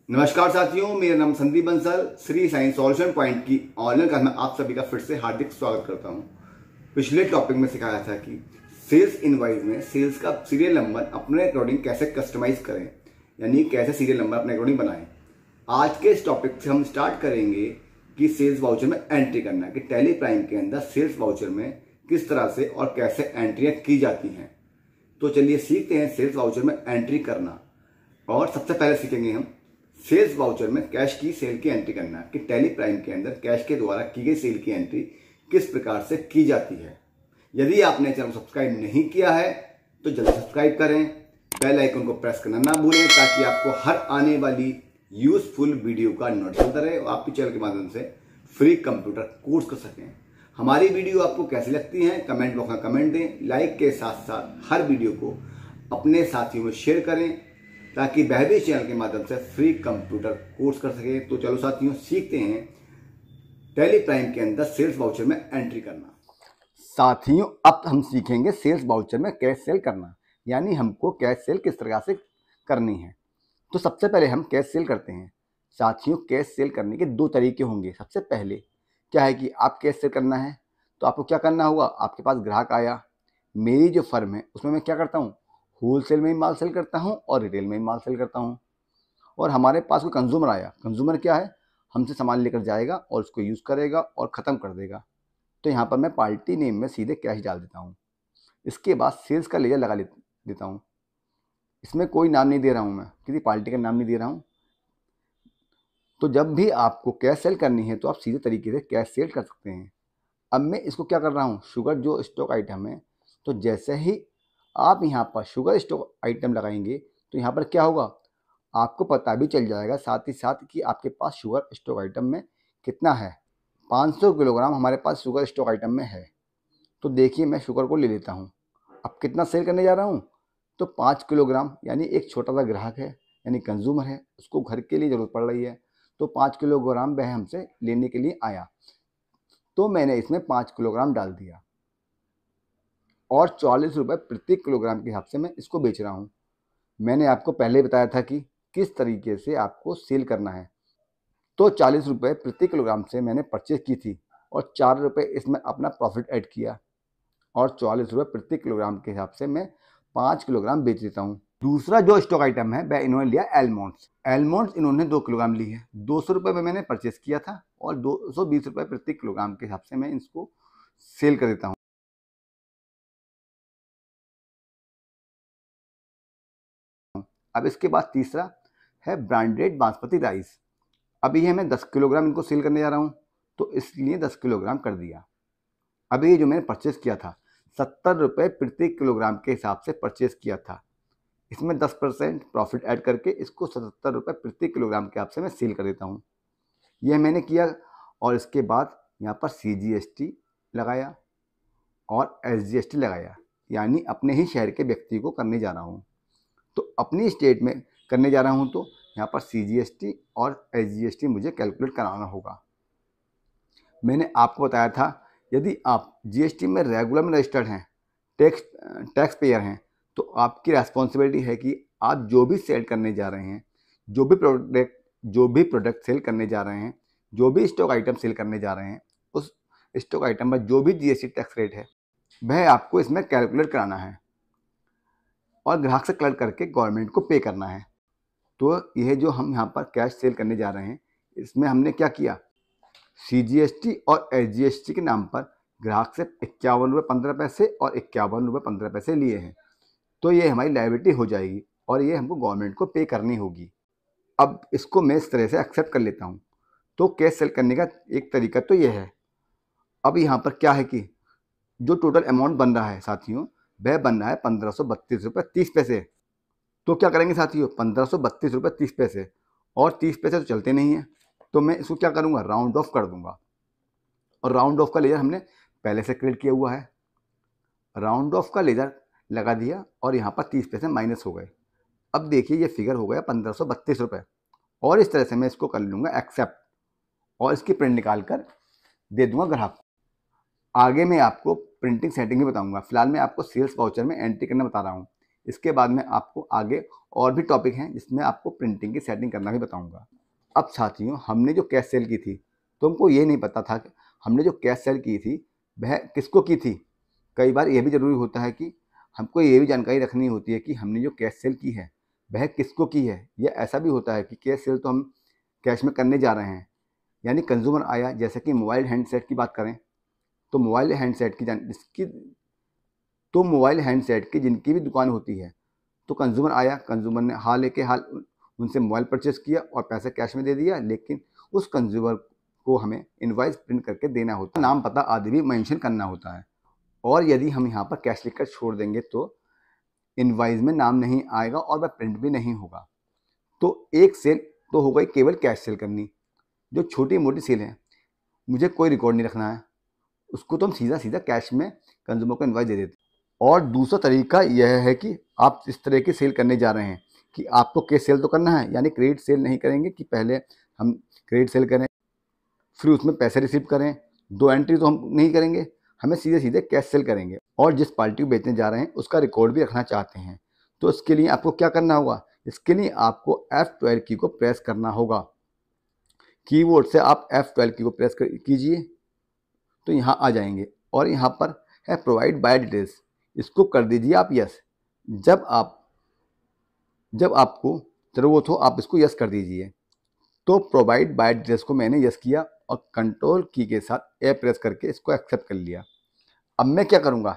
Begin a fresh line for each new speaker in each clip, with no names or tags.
नमस्कार साथियों, मेरा नाम Sandeep Bansal. Shri science solution point की ऑनलाइन क्लास में आप सभी का फिर से हार्दिक स्वागत करता हूं। पिछले टॉपिक में सिखाया था कि सेल्स इनवॉइस में सेल्स का सीरियल नंबर अपने अकॉर्डिंग कैसे कस्टमाइज करें, यानी कैसे सीरियल नंबर अपने अकॉर्डिंग बनाएं। आज के इस टॉपिक से हम स्टार्ट करेंगे कि सेल्स वाउचर में एंट्री करना, कि टैली प्राइम के अंदर सेल्स वाउचर में किस तरह से और कैसे एंट्रियां की जाती हैं। तो चलिए सीखते हैं सेल्स वाउचर में एंट्री करना। और सबसे पहले सीखेंगे हम सेल्स वाउचर में कैश की सेल की एंट्री करना, कि टैली प्राइम के अंदर कैश के द्वारा की गई सेल की एंट्री किस प्रकार से की जाती है। यदि आपने चैनल सब्सक्राइब नहीं किया है तो जल्दी सब्सक्राइब करें, बेल आइकन को प्रेस करना ना भूलें, ताकि आपको हर आने वाली यूजफुल वीडियो का नोटिफिकेशन मिलता रहे और आपके चैनल के माध्यम से फ्री कंप्यूटर कोर्स कर सकें। हमारी वीडियो आपको कैसी लगती है कमेंट बॉक्स में कमेंट दें। लाइक के साथ साथ हर वीडियो को अपने साथियों में शेयर करें, ताकि वह भी चैनल के माध्यम से फ्री कंप्यूटर कोर्स कर सके। तो चलो साथियों सीखते हैं टैली प्राइम के अंदर सेल्स वाउचर में एंट्री करना। साथियों अब हम सीखेंगे सेल्स वाउचर में कैश सेल करना, यानी हमको कैश सेल किस तरह से करनी है। तो सबसे पहले हम कैश सेल करते हैं। साथियों कैश सेल करने के दो तरीके होंगे। सबसे पहले क्या है कि आप कैश सेल करना है तो आपको क्या करना होगा, आपके पास ग्राहक आया, मेरी जो फर्म है उसमें मैं क्या करता हूँ, होलसेल में ही माल सेल करता हूँ और रिटेल में ही माल सेल करता हूँ। और हमारे पास कोई कंज्यूमर आया, कंज्यूमर क्या है, हमसे सामान लेकर जाएगा और उसको यूज़ करेगा और ख़त्म कर देगा। तो यहाँ पर मैं पार्टी नेम में सीधे कैश डाल देता हूँ। इसके बाद सेल्स का लेजर लगा देता हूँ। इसमें कोई नाम नहीं दे रहा हूँ, मैं किसी पार्टी का नाम नहीं दे रहा हूँ। तो जब भी आपको कैश सेल करनी है तो आप सीधे तरीके से कैश सेल कर सकते हैं। अब मैं इसको क्या कर रहा हूँ, शुगर जो स्टॉक आइटम है, तो जैसे ही आप यहाँ पर शुगर स्टॉक आइटम लगाएंगे तो यहाँ पर क्या होगा, आपको पता भी चल जाएगा साथ ही साथ कि आपके पास शुगर स्टॉक आइटम में कितना है। 500 किलोग्राम हमारे पास शुगर स्टॉक आइटम में है। तो देखिए मैं शुगर को ले लेता हूँ। अब कितना सेल करने जा रहा हूँ, तो 5 किलोग्राम, यानी एक छोटा सा ग्राहक है यानी कंज्यूमर है, उसको घर के लिए ज़रूरत पड़ रही है, तो 5 किलोग्राम वह हमसे लेने के लिए आया। तो मैंने इसमें 5 किलोग्राम डाल दिया और 40 रुपये प्रति किलोग्राम के हिसाब से मैं इसको बेच रहा हूँ। मैंने आपको पहले बताया था कि किस तरीके से आपको सेल करना है। तो 40 रुपये प्रति किलोग्राम से मैंने परचेज की थी और 4 रुपये इसमें अपना प्रॉफिट ऐड किया और 44 रुपये प्रति किलोग्राम के हिसाब से मैं 5 किलोग्राम बेच देता हूँ। दूसरा जो स्टॉक आइटम है वह इन्होंने लिया एलमोंड्स। एलमोंड्स इन्होंने 2 किलोग्राम ली है। 200 रुपये में मैंने परचेज किया था और 220 रुपये प्रति किलोग्राम के हिसाब से मैं इसको सेल कर देता हूँ। अब इसके बाद तीसरा है ब्रांडेड बासमती राइस। अभी ये मैं 10 किलोग्राम इनको सेल करने जा रहा हूँ, तो इसलिए 10 किलोग्राम कर दिया। अभी ये जो मैंने परचेस किया था 70 रुपये प्रति किलोग्राम के हिसाब से परचेस किया था, इसमें 10% प्रॉफिट ऐड करके इसको 77 रुपये प्रति किलोग्राम के हिसाब से मैं सेल कर देता हूँ। यह मैंने किया और इसके बाद यहाँ पर CGST लगाया और SGST लगाया, यानी अपने ही शहर के व्यक्ति को करने जा रहा हूँ। तो अपनी स्टेट में करने जा रहा हूँ तो यहाँ पर CGST और SGST मुझे कैलकुलेट कराना होगा। मैंने आपको बताया था यदि आप GST में रेगुलर में रजिस्टर्ड हैं, टैक्स पेयर हैं, तो आपकी रेस्पॉन्सिबिलिटी है कि आप जो भी सेल करने जा रहे हैं, जो भी प्रोडक्ट सेल करने जा रहे हैं, जो भी स्टॉक आइटम सेल करने जा रहे हैं, उस स्टॉक आइटम पर जो भी GST टैक्स रेट है वह आपको इसमें कैलकुलेट कराना है और ग्राहक से कलेक्ट करके गवर्नमेंट को पे करना है। तो यह जो हम यहाँ पर कैश सेल करने जा रहे हैं, इसमें हमने क्या किया, CGST और SGST के नाम पर ग्राहक से 51 रुपये 15 पैसे और 51 रुपये 15 पैसे लिए हैं। तो ये हमारी लायबिलिटी हो जाएगी और ये हमको गवर्नमेंट को पे करनी होगी। अब इसको मैं इस तरह से एक्सेप्ट कर लेता हूँ। तो कैश सेल करने का एक तरीका तो ये है। अब यहाँ पर क्या है कि जो टोटल अमाउंट बन रहा है साथियों, वह बन रहा है 1532 रुपये 30 पैसे। तो क्या करेंगे साथियों, 1532 रुपये 30 पैसे, और 30 पैसे तो चलते नहीं हैं, तो मैं इसको क्या करूँगा, राउंड ऑफ कर दूंगा। और राउंड ऑफ का लेजर हमने पहले से क्रिएट किया हुआ है। राउंड ऑफ का लेजर लगा दिया और यहाँ पर 30 पैसे माइनस हो गए। अब देखिए ये फिगर हो गया 1532 रुपये, और इस तरह से मैं इसको कर लूँगा एक्सेप्ट और इसकी प्रिंट निकाल कर दे दूंगा ग्राहक को। आगे मैं आपको प्रिंटिंग सेटिंग भी बताऊंगा। फिलहाल मैं आपको सेल्स वाउचर में एंट्री करना बता रहा हूँ। इसके बाद में आपको आगे और भी टॉपिक हैं जिसमें आपको प्रिंटिंग की सेटिंग करना भी बताऊंगा। अब साथियों, हमने जो कैश सेल की थी, तुमको ये नहीं पता था कि हमने जो कैश सेल की थी वह किसको की थी। कई बार यह भी ज़रूरी होता है कि हमको ये भी जानकारी रखनी होती है कि हमने जो कैश सेल की है वह किसको की है। या ऐसा भी होता है कि कैश सेल तो हम कैश में करने जा रहे हैं, यानी कंज्यूमर आया, जैसे कि मोबाइल हैंडसेट की बात करें तो मोबाइल हैंडसेट की जिनकी भी दुकान होती है, तो कंज्यूमर आया, कंज्यूमर ने हाल लेके हाल उनसे मोबाइल परचेस किया और पैसा कैश में दे दिया, लेकिन उस कंज्यूमर को हमें इनवॉइस प्रिंट करके देना होता है, नाम पता आदि भी मेंशन करना होता है। और यदि हम यहाँ पर कैश लिखकर छोड़ देंगे तो इनवॉइस में नाम नहीं आएगा और वह प्रिंट भी नहीं होगा। तो एक सेल तो हो गई केवल कैश सेल करनी। जो छोटी मोटी सेल है, मुझे कोई रिकॉर्ड नहीं रखना है, उसको तो हम सीधा सीधा कैश में कंज्यूमर को इनवॉइस दे देते हैं। और दूसरा तरीका यह है कि आप इस तरह की सेल करने जा रहे हैं कि आपको कैश सेल तो करना है, यानी क्रेडिट सेल नहीं करेंगे कि पहले हम क्रेडिट सेल करें फिर उसमें पैसे रिसीव करें, 2 एंट्री तो हम नहीं करेंगे, हमें सीधे सीधे कैश सेल करेंगे। और जिस पार्टी को बेचने जा रहे हैं उसका रिकॉर्ड भी रखना चाहते हैं, तो इसके लिए आपको क्या करना होगा, इसके लिए आपको F12 की को प्रेस करना होगा। कीबोर्ड से आप F12 की को प्रेस कीजिए तो यहाँ आ जाएंगे और यहाँ पर है प्रोवाइड बाय डिटेल्स, इसको कर दीजिए आप यस। जब आपको ज़रूरत हो आप इसको यस कर दीजिए। तो प्रोवाइड बाय डिटेल्स को मैंने यस किया और कंट्रोल की के साथ ए प्रेस करके इसको एक्सेप्ट कर लिया। अब मैं क्या करूँगा,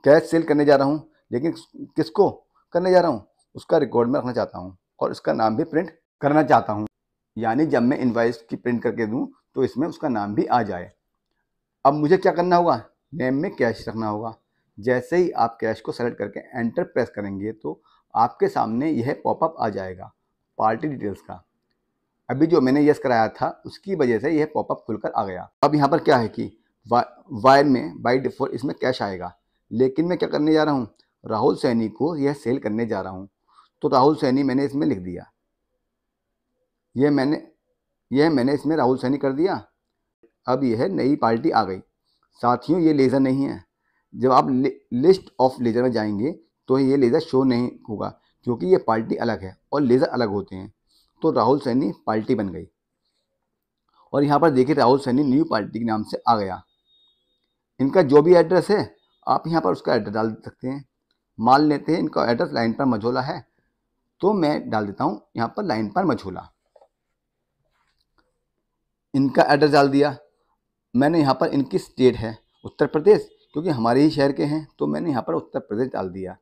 कैश सेल करने जा रहा हूँ, लेकिन किसको करने जा रहा हूँ, उसका रिकॉर्ड में रखना चाहता हूँ और उसका नाम भी प्रिंट करना चाहता हूँ, यानी जब मैं इनवॉइस की प्रिंट करके दूँ तो इसमें उसका नाम भी आ जाए। अब मुझे क्या करना होगा, नेम में कैश रखना होगा। जैसे ही आप कैश को सेलेक्ट करके एंटर प्रेस करेंगे तो आपके सामने यह पॉपअप आ जाएगा पार्टी डिटेल्स का। अभी जो मैंने यस कराया था उसकी वजह से यह पॉपअप खुलकर आ गया। अब यहाँ पर क्या है कि वायर में बाय डिफॉल्ट इसमें कैश आएगा, लेकिन मैं क्या करने जा रहा हूँ, राहुल सैनी को यह सेल करने जा रहा हूँ। तो राहुल सैनी मैंने इसमें लिख दिया, यह मैंने इसमें राहुल सैनी कर दिया। अब यह नई पार्टी आ गई। साथियों, ये लेज़र नहीं है, जब आप लिस्ट ऑफ लेज़र में जाएंगे तो ये लेज़र शो नहीं होगा, क्योंकि ये पार्टी अलग है और लेज़र अलग होते हैं। तो राहुल सैनी पार्टी बन गई और यहाँ पर देखिए राहुल सैनी न्यू पार्टी के नाम से आ गया। इनका जो भी एड्रेस है आप यहाँ पर उसका एड्रेस डाल सकते हैं। मान लेते हैं इनका एड्रेस लाइन पर मझोला है, तो मैं डाल देता हूँ यहाँ पर लाइन पर मझोला। इनका एड्रेस डाल दिया मैंने। यहाँ पर इनकी स्टेट है उत्तर प्रदेश, क्योंकि हमारे ही शहर के हैं, तो मैंने यहाँ पर उत्तर प्रदेश डाल दिया।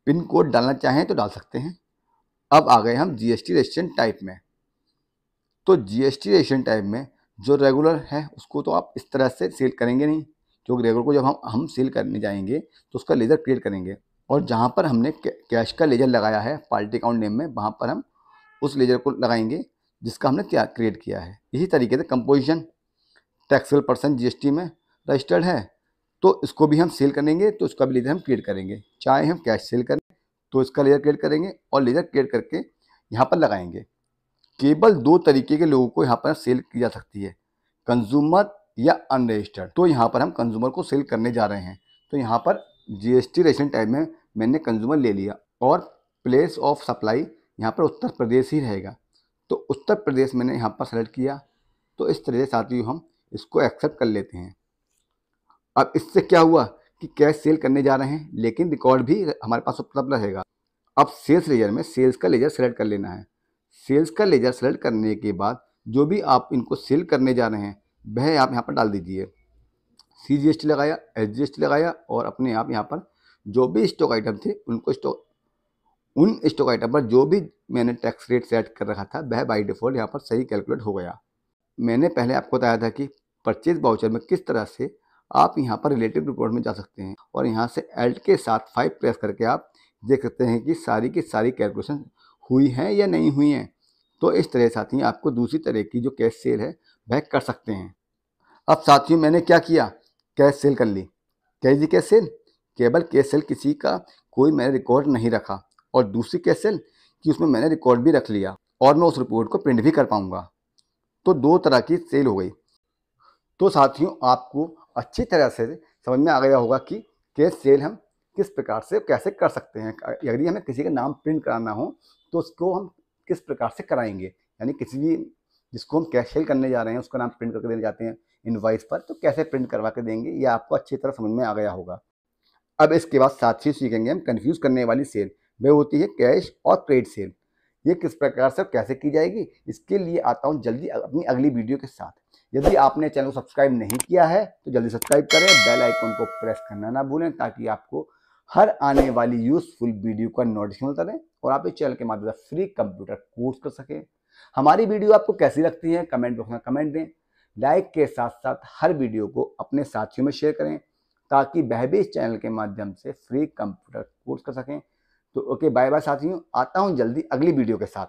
पिन कोड डालना चाहें तो डाल सकते हैं। अब आ गए हम जीएसटी रजिस्ट्रेशन टाइप में। तो जीएसटी रजिस्ट्रेशन टाइप में जो रेगुलर है उसको तो आप इस तरह से सेल करेंगे नहीं, क्योंकि रेगुलर को जब हम सेल करने जाएंगे तो उसका लेजर क्रिएट करेंगे, और जहाँ पर हमने कैश का लेजर लगाया है पार्टी अकाउंट नेम में, वहाँ पर हम उस लेजर को लगाएंगे जिसका हमने क्रिएट किया है। इसी तरीके से कंपोजिशन टैक्सेबल पर्सन जीएसटी में रजिस्टर्ड है, तो इसको भी हम सेल करेंगे तो इसका भी लेजर हम क्रिएट करेंगे। चाहे हम कैश सेल करें तो इसका लेजर क्रिएट करेंगे और लेजर क्रिएट करके यहाँ पर लगाएंगे। केवल 2 तरीके के लोगों को यहाँ पर सेल की जा सकती है, कंज्यूमर या अनरजिस्टर्ड। तो यहाँ पर हम कंज्यूमर को सेल करने जा रहे हैं, तो यहाँ पर जीएसटी रजिस्ट्रेशन टाइप में मैंने कंज्यूमर ले लिया और प्लेस ऑफ सप्लाई यहाँ पर उत्तर प्रदेश ही रहेगा, तो उत्तर प्रदेश मैंने यहाँ पर सेलेक्ट किया। तो इस तरह से साथियों हम इसको एक्सेप्ट कर लेते हैं। अब इससे क्या हुआ कि कैश सेल करने जा रहे हैं, लेकिन रिकॉर्ड भी हमारे पास उपलब्ध रहेगा। अब सेल्स लेजर में सेल्स का लेजर सेलेक्ट कर लेना है। सेल्स का लेजर सेलेक्ट करने के बाद जो भी आप इनको सेल करने जा रहे हैं वह आप यहाँ पर डाल दीजिए। CGST लगाया, SGST लगाया और अपने आप यहाँ पर जो भी स्टॉक आइटम थे उन स्टॉक आइटम पर जो भी मैंने टैक्स रेट सेट कर रखा था वह बाई डिफ़ॉल्ट यहाँ पर सही कैलकुलेट हो गया। मैंने पहले आपको बताया था कि परचेज वाउचर में किस तरह से आप यहाँ पर रिलेटिव रिपोर्ट में जा सकते हैं, और यहाँ से एल्ट के साथ 5 प्रेस करके आप देख सकते हैं कि सारी की सारी कैलकुलेशन हुई हैं या नहीं हुई हैं। तो इस तरह साथियों आपको दूसरी तरह की जो कैश सेल है वह कर सकते हैं। अब साथियों मैंने क्या किया, कैश सेल कर ली। कैसी कैश सेल, केवल कैश सेल किसी का कोई मैंने रिकॉर्ड नहीं रखा, और दूसरी कैश सेल कि उसमें मैंने रिकॉर्ड भी रख लिया और मैं उस रिपोर्ट को प्रिंट भी कर पाऊँगा। तो 2 तरह की सेल हो गई। तो साथियों आपको अच्छी तरह से समझ में आ गया होगा कि कैश सेल हम किस प्रकार से कैसे कर सकते हैं। यदि हमें किसी का नाम प्रिंट कराना हो तो उसको हम किस प्रकार से कराएंगे, यानी किसी भी जिसको हम कैश सेल करने जा रहे हैं उसका नाम प्रिंट करके देने जाते हैं इनवॉइस पर, तो कैसे प्रिंट करवा के देंगे, ये आपको अच्छी तरह समझ में आ गया होगा। अब इसके बाद साथ ही सीखेंगे हम कन्फ्यूज़ करने वाली सेल, वह होती है कैश और क्रेडिट सेल। ये किस प्रकार से कैसे की जाएगी, इसके लिए आता हूँ जल्दी अपनी अगली वीडियो के साथ। यदि आपने चैनल को सब्सक्राइब नहीं किया है तो जल्दी सब्सक्राइब करें, बेल आइकन को प्रेस करना ना भूलें, ताकि आपको हर आने वाली यूजफुल वीडियो का नोटिफिकेशन मिलता रहे और आप इस चैनल के माध्यम से फ्री कंप्यूटर कोर्स कर सकें। हमारी वीडियो आपको कैसी लगती है कमेंट बॉक्स में कमेंट दें। लाइक के साथ साथ हर वीडियो को अपने साथियों में शेयर करें, ताकि वह भी इस चैनल के माध्यम से फ्री कंप्यूटर कोर्स कर सकें। तो ओके, बाय बाय साथियों, आता हूँ जल्दी अगली वीडियो के साथ।